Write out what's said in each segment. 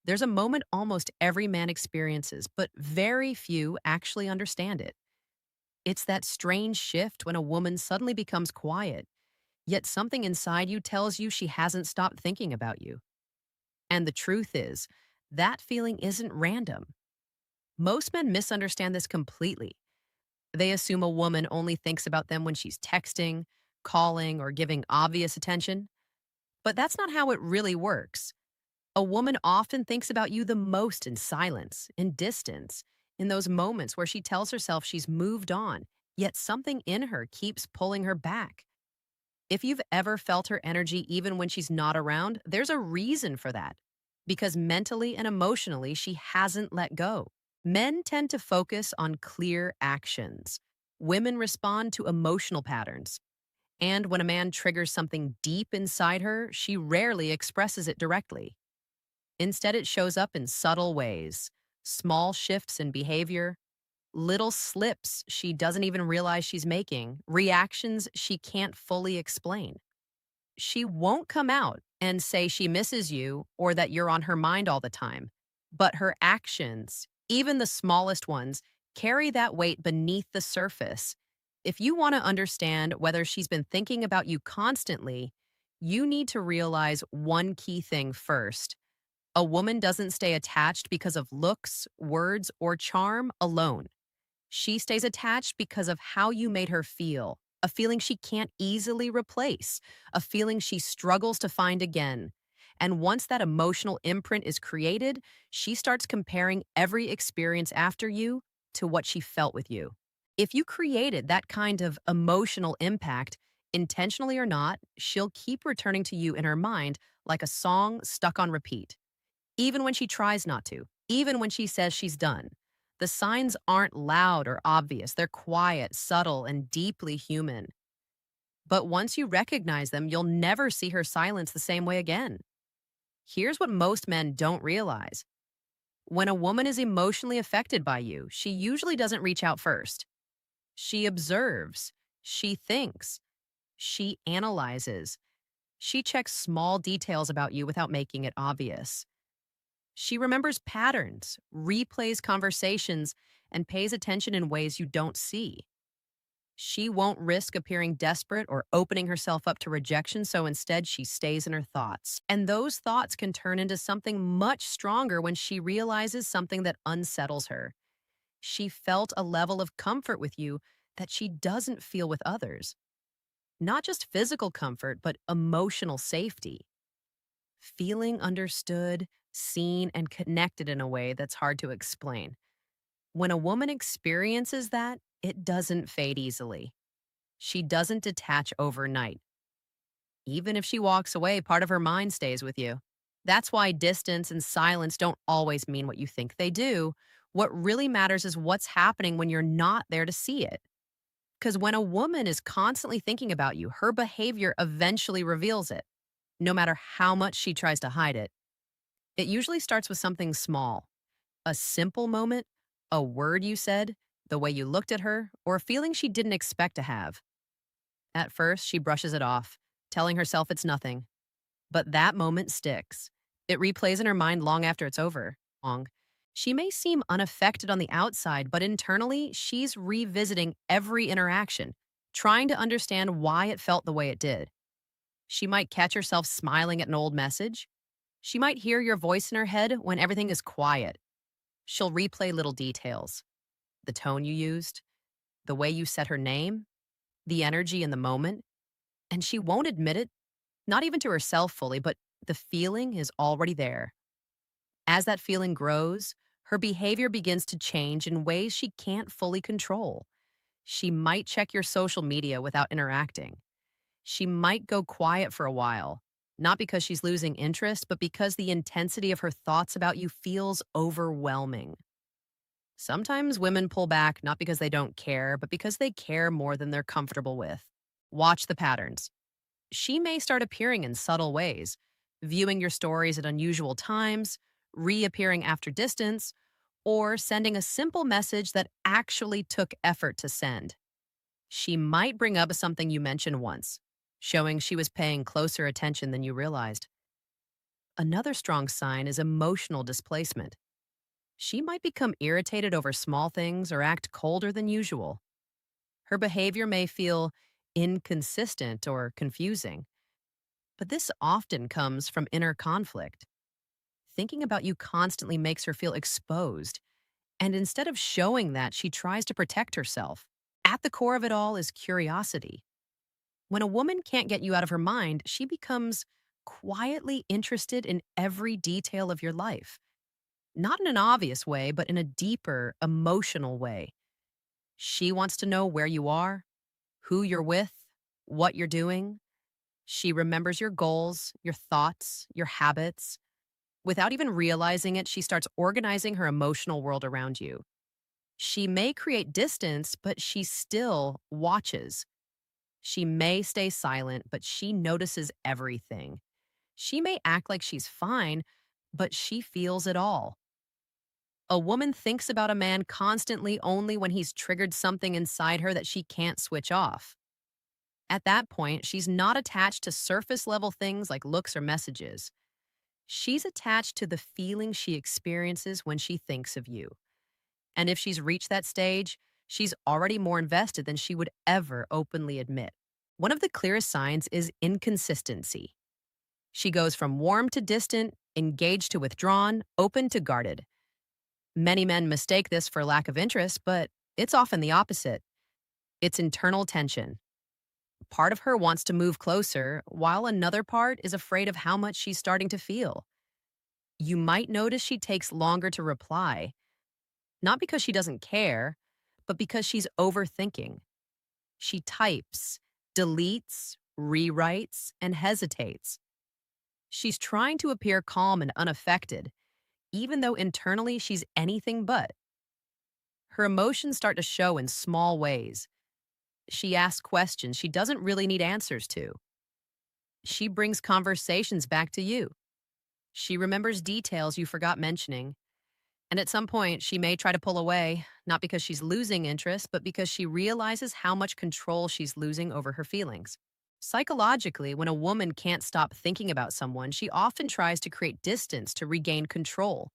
There's a moment almost every man experiences, but very few actually understand it. It's that strange shift when a woman suddenly becomes quiet, yet something inside you tells you she hasn't stopped thinking about you. And the truth is, that feeling isn't random. Most men misunderstand this completely. They assume a woman only thinks about them when she's texting, calling, or giving obvious attention. But that's not how it really works. A woman often thinks about you the most in silence, in distance, in those moments where she tells herself she's moved on, yet something in her keeps pulling her back. If you've ever felt her energy even when she's not around, there's a reason for that. Because mentally and emotionally, she hasn't let go. Men tend to focus on clear actions. Women respond to emotional patterns. And when a man triggers something deep inside her, she rarely expresses it directly. Instead, it shows up in subtle ways, small shifts in behavior, little slips she doesn't even realize she's making, reactions she can't fully explain. She won't come out and say she misses you or that you're on her mind all the time, but her actions, even the smallest ones, carry that weight beneath the surface. If you want to understand whether she's been thinking about you constantly, you need to realize one key thing first. A woman doesn't stay attached because of looks, words, or charm alone. She stays attached because of how you made her feel, a feeling she can't easily replace, a feeling she struggles to find again. And once that emotional imprint is created, she starts comparing every experience after you to what she felt with you. If you created that kind of emotional impact, intentionally or not, she'll keep returning to you in her mind like a song stuck on repeat. Even when she tries not to, even when she says she's done. The signs aren't loud or obvious. They're quiet, subtle, and deeply human. But once you recognize them, you'll never see her silence the same way again. Here's what most men don't realize. When a woman is emotionally affected by you, she usually doesn't reach out first. She observes, she thinks, she analyzes, she checks small details about you without making it obvious. She remembers patterns, replays conversations, and pays attention in ways you don't see. She won't risk appearing desperate or opening herself up to rejection, so instead she stays in her thoughts. And those thoughts can turn into something much stronger when she realizes something that unsettles her. She felt a level of comfort with you that she doesn't feel with others. Not just physical comfort, but emotional safety. Feeling understood, seen, and connected in a way that's hard to explain. When a woman experiences that, it doesn't fade easily. She doesn't detach overnight. Even if she walks away, part of her mind stays with you. That's why distance and silence don't always mean what you think they do. What really matters is what's happening when you're not there to see it. Because when a woman is constantly thinking about you, her behavior eventually reveals it, no matter how much she tries to hide it. It usually starts with something small, a simple moment, a word you said, the way you looked at her, or a feeling she didn't expect to have. At first, she brushes it off, telling herself it's nothing. But that moment sticks. It replays in her mind long after it's over. Long. She may seem unaffected on the outside, but internally, she's revisiting every interaction, trying to understand why it felt the way it did. She might catch herself smiling at an old message. She might hear your voice in her head when everything is quiet. She'll replay little details, the tone you used, the way you said her name, the energy in the moment, and she won't admit it, not even to herself fully, but the feeling is already there. As that feeling grows, her behavior begins to change in ways she can't fully control. She might check your social media without interacting. She might go quiet for a while, not because she's losing interest, but because the intensity of her thoughts about you feels overwhelming. Sometimes women pull back not because they don't care, but because they care more than they're comfortable with. Watch the patterns. She may start appearing in subtle ways, viewing your stories at unusual times, reappearing after distance, or sending a simple message that actually took effort to send. She might bring up something you mentioned once, showing she was paying closer attention than you realized. Another strong sign is emotional displacement. She might become irritated over small things or act colder than usual. Her behavior may feel inconsistent or confusing, but this often comes from inner conflict. Thinking about you constantly makes her feel exposed, and instead of showing that, she tries to protect herself. At the core of it all is curiosity. When a woman can't get you out of her mind, she becomes quietly interested in every detail of your life. Not in an obvious way, but in a deeper, emotional way. She wants to know where you are, who you're with, what you're doing. She remembers your goals, your thoughts, your habits. Without even realizing it, she starts organizing her emotional world around you. She may create distance, but she still watches. She may stay silent, but she notices everything. She may act like she's fine, but she feels it all. A woman thinks about a man constantly only when he's triggered something inside her that she can't switch off. At that point, she's not attached to surface level things like looks or messages. She's attached to the feeling she experiences when she thinks of you. And if she's reached that stage, she's already more invested than she would ever openly admit. One of the clearest signs is inconsistency. She goes from warm to distant, engaged to withdrawn, open to guarded. Many men mistake this for lack of interest, but it's often the opposite. It's internal tension. Part of her wants to move closer, while another part is afraid of how much she's starting to feel. You might notice she takes longer to reply, not because she doesn't care, but because she's overthinking. She types, deletes, rewrites, and hesitates. She's trying to appear calm and unaffected, even though internally she's anything but. Her emotions start to show in small ways. She asks questions she doesn't really need answers to. She brings conversations back to you. She remembers details you forgot mentioning. And at some point, she may try to pull away, not because she's losing interest, but because she realizes how much control she's losing over her feelings. Psychologically, when a woman can't stop thinking about someone, she often tries to create distance to regain control.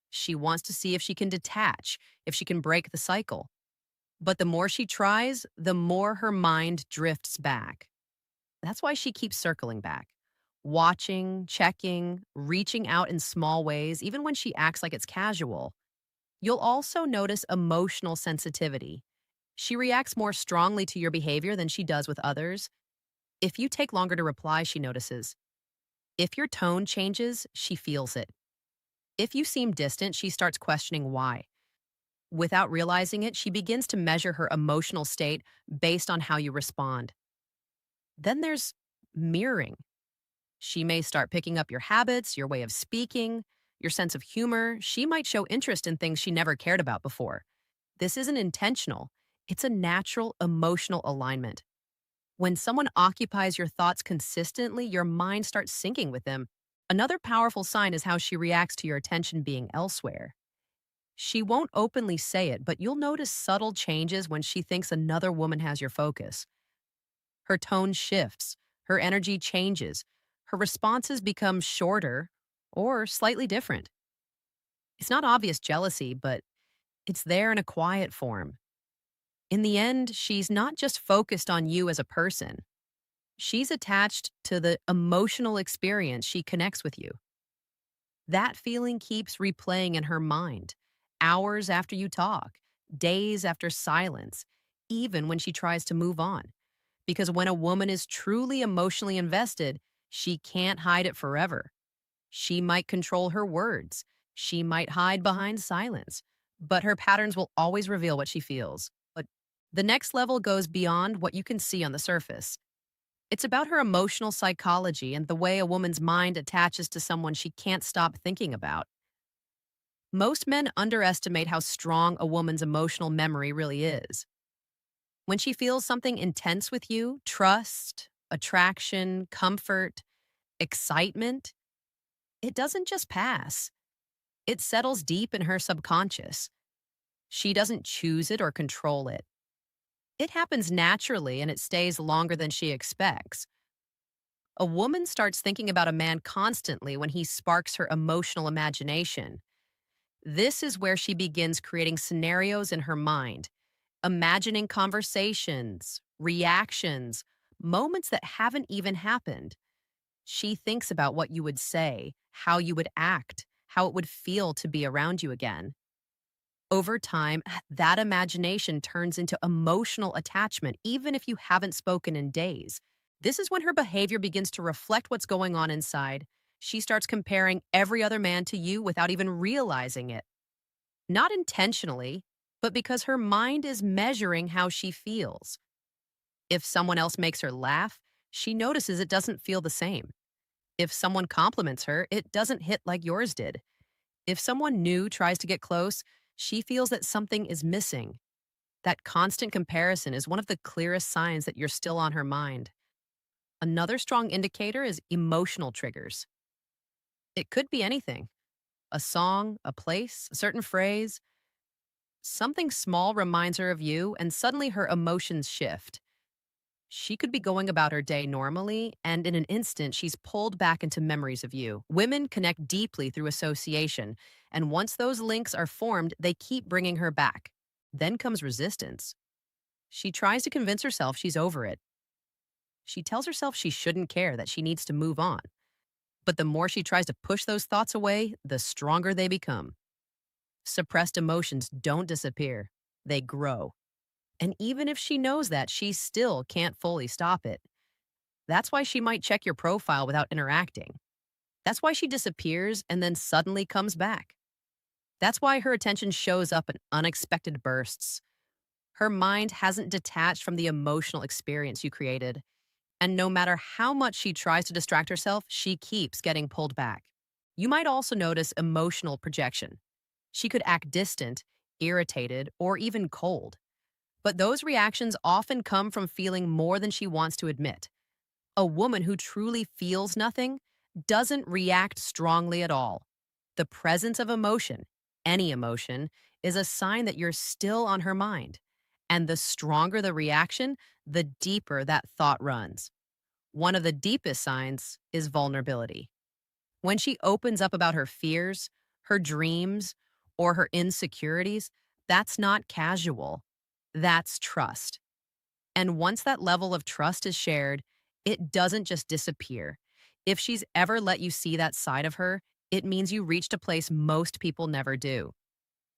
She wants to see if she can detach, if she can break the cycle. But the more she tries, the more her mind drifts back. That's why she keeps circling back, watching, checking, reaching out in small ways, even when she acts like it's casual. You'll also notice emotional sensitivity. She reacts more strongly to your behavior than she does with others. If you take longer to reply, she notices. If your tone changes, she feels it. If you seem distant, she starts questioning why. Without realizing it, she begins to measure her emotional state based on how you respond. Then there's mirroring. She may start picking up your habits, your way of speaking, your sense of humor. She might show interest in things she never cared about before. This isn't intentional, it's a natural emotional alignment. When someone occupies your thoughts consistently, your mind starts syncing with them. Another powerful sign is how she reacts to your attention being elsewhere. She won't openly say it, but you'll notice subtle changes when she thinks another woman has your focus. Her tone shifts, her energy changes, her responses become shorter or slightly different. It's not obvious jealousy, but it's there in a quiet form. In the end, she's not just focused on you as a person. She's attached to the emotional experience she connects with you. That feeling keeps replaying in her mind, hours after you talk, days after silence, even when she tries to move on. Because when a woman is truly emotionally invested, she can't hide it forever. She might control her words. She might hide behind silence, but her patterns will always reveal what she feels. But the next level goes beyond what you can see on the surface. It's about her emotional psychology and the way a woman's mind attaches to someone she can't stop thinking about. Most men underestimate how strong a woman's emotional memory really is. When she feels something intense with you, trust, attraction, comfort, excitement, it doesn't just pass. It settles deep in her subconscious. She doesn't choose it or control it. It happens naturally and it stays longer than she expects. A woman starts thinking about a man constantly when he sparks her emotional imagination. This is where she begins creating scenarios in her mind, imagining conversations, reactions, moments that haven't even happened. She thinks about what you would say, how you would act, how it would feel to be around you again. Over time, that imagination turns into emotional attachment, even if you haven't spoken in days. This is when her behavior begins to reflect what's going on inside. She starts comparing every other man to you without even realizing it. Not intentionally, but because her mind is measuring how she feels. If someone else makes her laugh, she notices it doesn't feel the same. If someone compliments her, it doesn't hit like yours did. If someone new tries to get close, she feels that something is missing. That constant comparison is one of the clearest signs that you're still on her mind. Another strong indicator is emotional triggers. It could be anything: a song, a place, a certain phrase. Something small reminds her of you, and suddenly her emotions shift. She could be going about her day normally, and in an instant, she's pulled back into memories of you. Women connect deeply through association, and once those links are formed, they keep bringing her back. Then comes resistance. She tries to convince herself she's over it. She tells herself she shouldn't care, that she needs to move on. But the more she tries to push those thoughts away, the stronger they become. Suppressed emotions don't disappear, they grow. And even if she knows that, she still can't fully stop it. That's why she might check your profile without interacting. That's why she disappears and then suddenly comes back. That's why her attention shows up in unexpected bursts. Her mind hasn't detached from the emotional experience you created. And no matter how much she tries to distract herself, she keeps getting pulled back. You might also notice emotional projection. She could act distant, irritated, or even cold. But those reactions often come from feeling more than she wants to admit. A woman who truly feels nothing doesn't react strongly at all. The presence of emotion, any emotion, is a sign that you're still on her mind. And the stronger the reaction, the deeper that thought runs. One of the deepest signs is vulnerability. When she opens up about her fears, her dreams, or her insecurities, that's not casual. That's trust. And once that level of trust is shared, it doesn't just disappear. If she's ever let you see that side of her, it means you reached a place most people never do.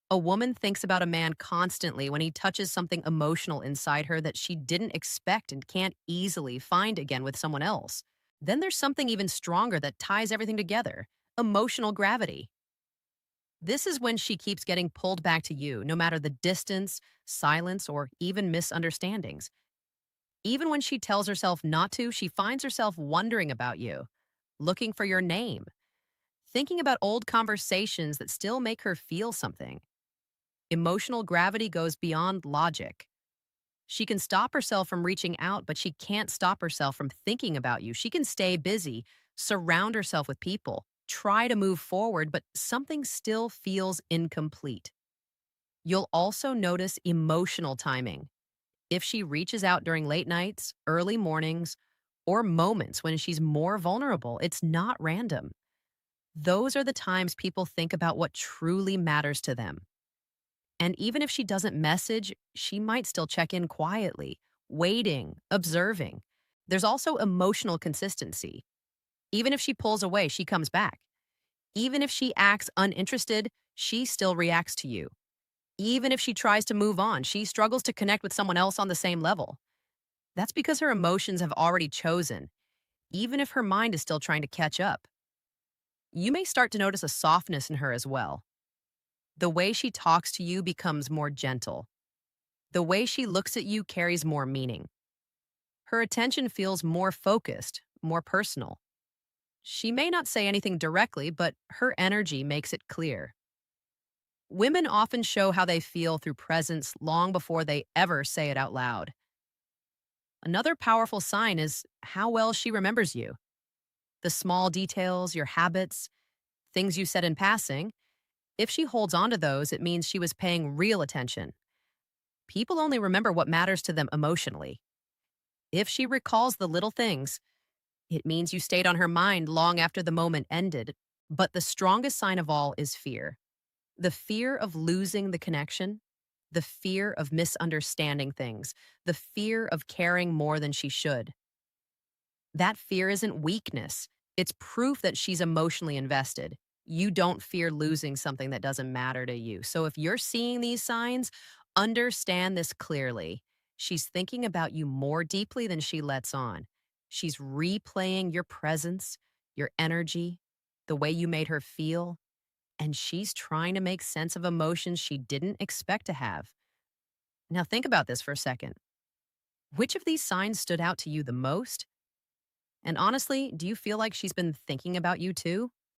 A woman thinks about a man constantly when he touches something emotional inside her that she didn't expect and can't easily find again with someone else. Then there's something even stronger that ties everything together: emotional gravity. This is when she keeps getting pulled back to you, no matter the distance, silence, or even misunderstandings. Even when she tells herself not to, she finds herself wondering about you, looking for your name, thinking about old conversations that still make her feel something. Emotional gravity goes beyond logic. She can stop herself from reaching out, but she can't stop herself from thinking about you. She can stay busy, surround herself with people, try to move forward, but something still feels incomplete. You'll also notice emotional timing. If she reaches out during late nights, early mornings, or moments when she's more vulnerable, it's not random. Those are the times people think about what truly matters to them. And even if she doesn't message, she might still check in quietly, waiting, observing. There's also emotional consistency. Even if she pulls away, she comes back. Even if she acts uninterested, she still reacts to you. Even if she tries to move on, she struggles to connect with someone else on the same level. That's because her emotions have already chosen, even if her mind is still trying to catch up. You may start to notice a softness in her as well. The way she talks to you becomes more gentle. The way she looks at you carries more meaning. Her attention feels more focused, more personal. She may not say anything directly, but her energy makes it clear. Women often show how they feel through presence long before they ever say it out loud. Another powerful sign is how well she remembers you. The small details, your habits, things you said in passing. If she holds on to those, it means she was paying real attention. People only remember what matters to them emotionally. If she recalls the little things, It means you stayed on her mind long after the moment ended. But the strongest sign of all is fear, the fear of losing the connection, the fear of misunderstanding things, the fear of caring more than she should. That fear isn't weakness. It's proof that she's emotionally invested. You don't fear losing something that doesn't matter to you. So if you're seeing these signs, understand this clearly. She's thinking about you more deeply than she lets on. She's replaying your presence, your energy, the way you made her feel, and she's trying to make sense of emotions she didn't expect to have. Now think about this for a second. Which of these signs stood out to you the most? And honestly, do you feel like she's been thinking about you too?